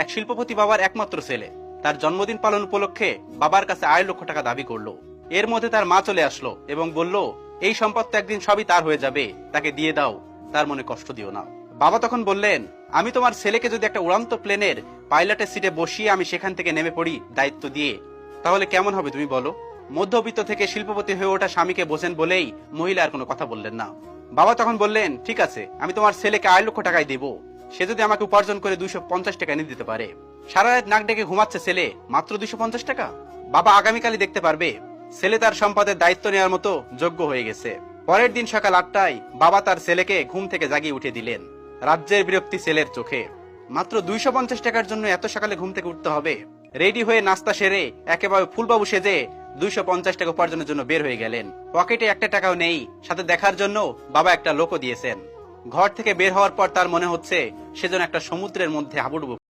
এক শিল্পপতি বাবার একমাত্র ছেলে। তার জন্মদিন পালন উপলক্ষে বাবার কাছে 2.5 লক্ষ টাকা দাবি করলো। এর মধ্যে তার মা চলে আসলো এবং বলল, এই সম্পদ তো একদিন সবই তার হয়ে যাবে, তাকে দিয়ে দাও, তার মনে কষ্ট দিও না। বাবা তখন বললেন, আমি তোমার ছেলেকে যদি একটা উড়ান্ত প্লেনের পাইলটের সিটে বসিয়ে আমি সেখান থেকে নেমে পড়ি দায়িত্ব দিয়ে, তাহলে কেমন হবে তুমি বলো? মধ্যবিত্ত থেকে শিল্পপতি হয়ে ওঠা স্বামীকে বোঝেন বলেই মহিলা আর কোনো কথা বললেন না। বাবা তখন বললেন, ঠিক আছে, আমি তোমার ছেলেকে 2.5 লক্ষ টাকায় দেবো, সে যদি আমাকে উপার্জন করে 250 টাকা এনে দিতে পারে। সারা রাত নাক ডেকে ঘুমাচ্ছে ছেলে, মাত্র 250 টাকা। বাবা আগামীকালই দেখতে পারবে ছেলে তার সম্পদের দায়িত্ব নেওয়ার মতো যোগ্য হয়ে গেছে। পরের দিন সকাল 8টায় বাবা তার ছেলেকে ঘুম থেকে জাগিয়ে উঠে দিলেন। রাজ্যের বিরক্তি ছেলের চোখে। মাত্র 250 টাকার জন্য এত সকালে ঘুম থেকে উঠতে হবে? রেডি হয়ে নাস্তা সেরে একেবারে ফুলবাবু সেজে 250 টাকা উপার্জনের জন্য বের হয়ে গেলেন। পকেটে একটা টাকাও নেই, সাথে দেখার জন্য বাবা একটা লোকও দিয়েছেন। ঘর থেকে বের হওয়ার পর তার মনে হচ্ছে সে যেন একটা সমুদ্রের মধ্যে হাবুডুবু